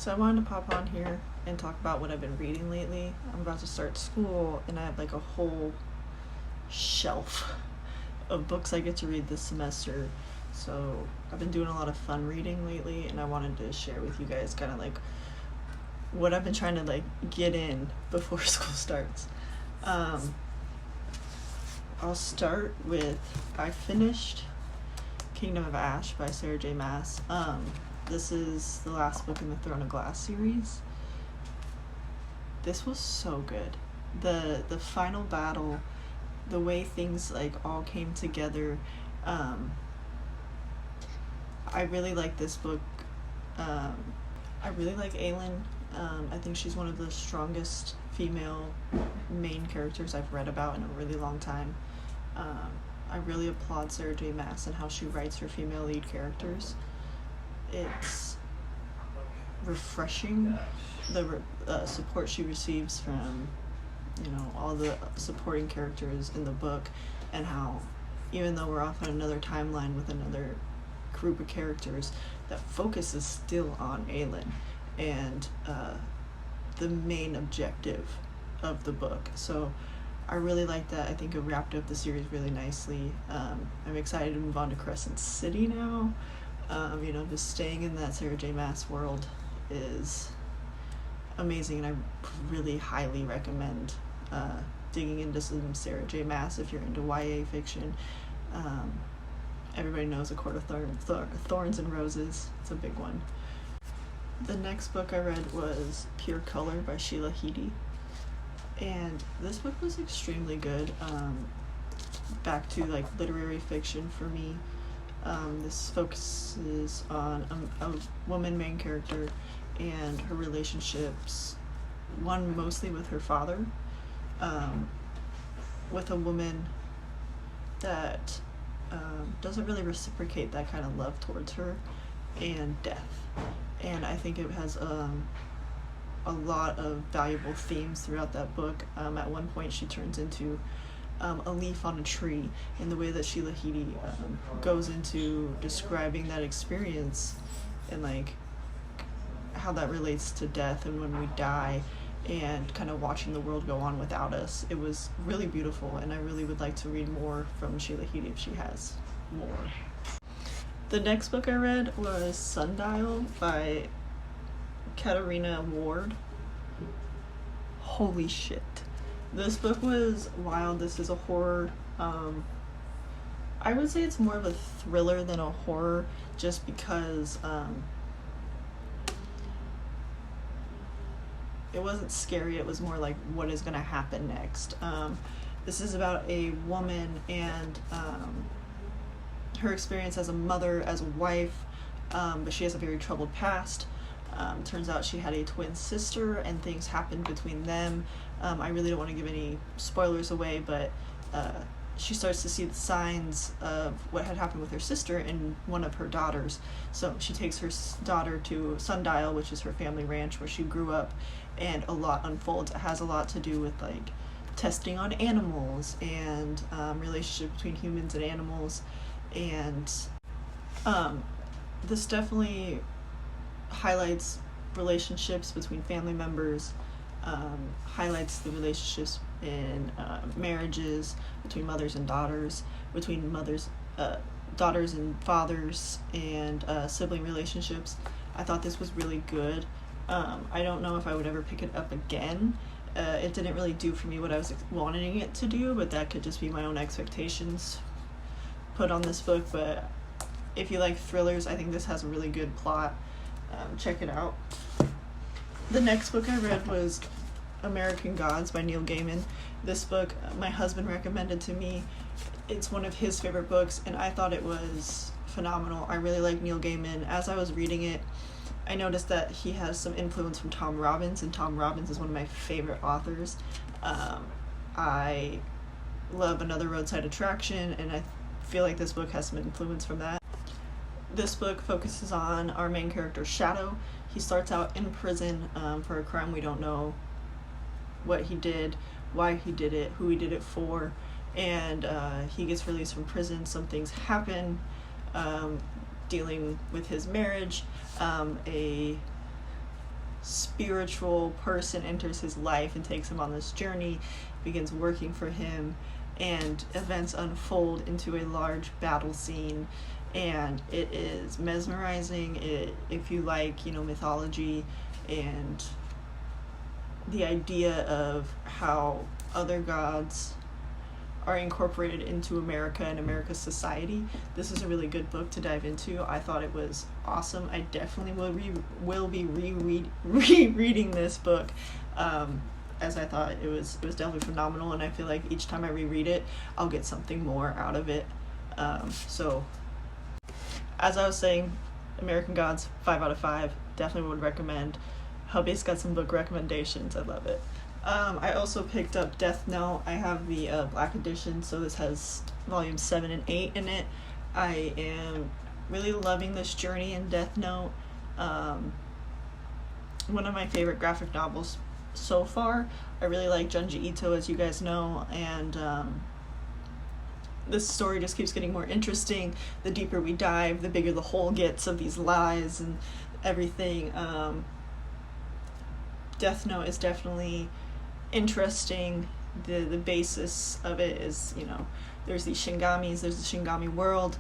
So I wanted to pop on here and talk about what I've been reading lately. I'm about to start school and I have like a whole shelf of books I get to read this semester. So I've been doing a lot of fun reading lately and I wanted to share with you guys kind of like what I've been trying to like get in before school starts. I'll start with, I finished Kingdom of Ash by Sarah J. Maas. This is the last book in the Throne of Glass series. This was so good. The final battle, the way things like all came together. I really like this book. I really like Aelin. I think she's one of the strongest female main characters I've read about in a really long time. I really applaud Sarah J. Maas and how she writes her female lead characters. It's refreshing, the support she receives from, all the supporting characters in the book, and how even though we're off on another timeline with another group of characters, that focus is still on Aelin and the main objective of the book. So I really like that. I think it wrapped up the series really nicely. I'm excited to move on to Crescent City now. Just staying in that Sarah J. Maas world is amazing, and I really highly recommend digging into some Sarah J. Maas if you're into YA fiction. Everybody knows A Court of Thorns and Roses. It's a big one. The next book I read was Pure Color by Sheila Heti, and this book was extremely good. Back to like literary fiction for me. This focuses on a woman main character and her relationships, one mostly with her father, with a woman that doesn't really reciprocate that kind of love towards her, and death. And I think it has a lot of valuable themes throughout that book. At one point she turns into a leaf on a tree, and the way that Sheila Heti goes into describing that experience and like how that relates to death and when we die and kind of watching the world go on without us. It was really beautiful, and I really would like to read more from Sheila Heti if she has more. The next book I read was Sundial by Katarina Ward. Holy shit. This book was wild. This is a horror. I would say it's more of a thriller than a horror, just because it wasn't scary. It was more like, what is going to happen next? This is about a woman and her experience as a mother, as a wife, but she has a very troubled past. Turns out she had a twin sister, and things happened between them. I really don't want to give any spoilers away, but she starts to see the signs of what had happened with her sister in one of her daughters. So she takes her daughter to Sundial, which is her family ranch where she grew up, and a lot unfolds. It has a lot to do with like testing on animals and relationship between humans and animals, and this definitely highlights relationships between family members, highlights the relationships in marriages between mothers and daughters, between daughters and fathers, and sibling relationships. I thought this was really good. I don't know if I would ever pick it up again. It didn't really do for me what I was wanting it to do, but that could just be my own expectations put on this book. But if you like thrillers, I think this has a really good plot. Check it out. The next book I read was American Gods by Neil Gaiman. This book my husband recommended to me. It's one of his favorite books, and I thought it was phenomenal. I really like Neil Gaiman. As I was reading it, I noticed that he has some influence from Tom Robbins, and Tom Robbins is one of my favorite authors. I love Another Roadside Attraction, and I feel like this book has some influence from that. This book focuses on our main character, Shadow. He starts out in prison for a crime we don't know what he did, why he did it, who he did it for, and he gets released from prison. Some things happen dealing with his marriage. A spiritual person enters his life and takes him on this journey, begins working for him, and events unfold into a large battle scene. And it is mesmerizing. If you like, mythology and the idea of how other gods are incorporated into America and America's society, this is a really good book to dive into. I thought it was awesome. I definitely will be rereading this book, as I thought it was definitely phenomenal, and I feel like each time I reread it, I'll get something more out of it. So, as I was saying, American Gods, 5 out of 5. Definitely would recommend. Hubby's got some book recommendations. I love it. I also picked up Death Note. I have the black edition, so this has volumes 7 and 8 in it. I am really loving this journey in Death Note. One of my favorite graphic novels so far. I really like Junji Ito, as you guys know, and this story just keeps getting more interesting. The deeper we dive, the bigger the hole gets of these lies and everything. Death Note is definitely interesting. The basis of it is, there's these Shingamis, there's the Shingami world.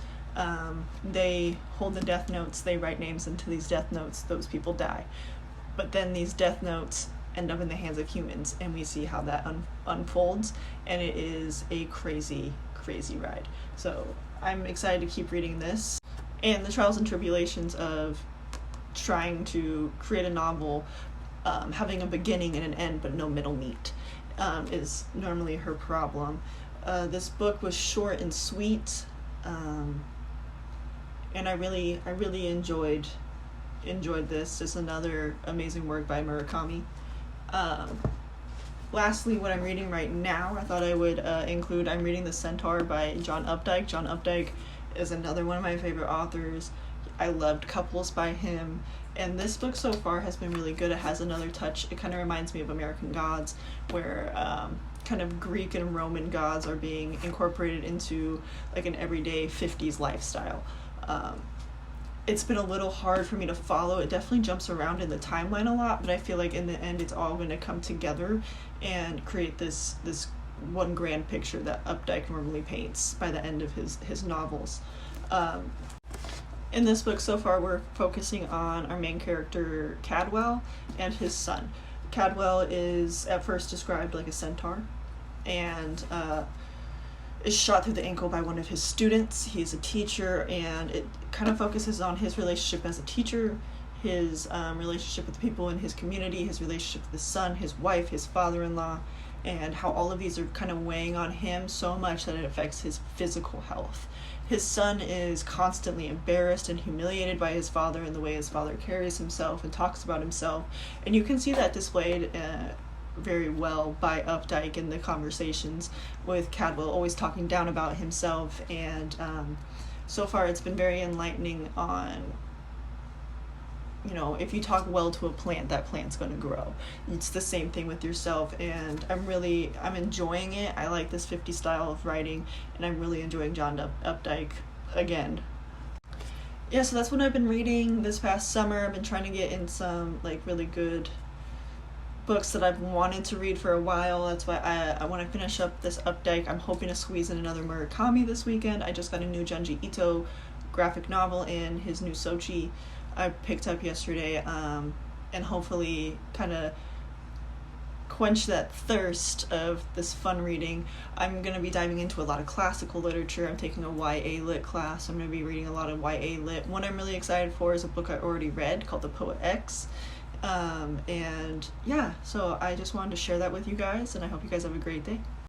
They hold the death notes, they write names into these death notes, those people die. But then these death notes end up in the hands of humans, and we see how that unfolds, and it is a crazy, crazy ride. So I'm excited to keep reading this. And the trials and tribulations of trying to create a novel, having a beginning and an end but no middle meat, is normally her problem. This book was short and sweet, and I really enjoyed this. Just another amazing work by Murakami. Lastly, what I'm reading right now, I thought I would include, I'm reading The Centaur by John Updike. John Updike is another one of my favorite authors. I loved Couples by him, and this book so far has been really good. It has another touch. It kind of reminds me of American Gods, where kind of Greek and Roman gods are being incorporated into like an everyday 50s lifestyle. It's been a little hard for me to follow. It definitely jumps around in the timeline a lot, but I feel like in the end it's all going to come together and create this one grand picture that Updike normally paints by the end of his novels. In this book so far, we're focusing on our main character Cadwell and his son. Cadwell is at first described like a centaur, and is shot through the ankle by one of his students. He's a teacher, and it kind of focuses on his relationship as a teacher, his relationship with the people in his community, his relationship with his son, his wife, his father-in-law, and how all of these are kind of weighing on him so much that it affects his physical health. His son is constantly embarrassed and humiliated by his father and the way his father carries himself and talks about himself, and you can see that displayed very well by Updike in the conversations with Cadwell, always talking down about himself. And so far it's been very enlightening on, if you talk well to a plant, that plant's going to grow. It's the same thing with yourself, and I'm enjoying it. I like this 50 style of writing, and I'm really enjoying John Updike again. Yeah, so that's what I've been reading this past summer. I've been trying to get in some really good books that I've wanted to read for a while. That's why I want to finish up this Updike. I'm hoping to squeeze in another Murakami this weekend. I just got a new Junji Ito graphic novel and his new Sochi I picked up yesterday, and hopefully kind of quench that thirst of this fun reading. I'm going to be diving into a lot of classical literature. I'm taking a YA lit class. I'm going to be reading a lot of YA lit. One I'm really excited for is a book I already read called The Poet X. And yeah, so I just wanted to share that with you guys, and I hope you guys have a great day.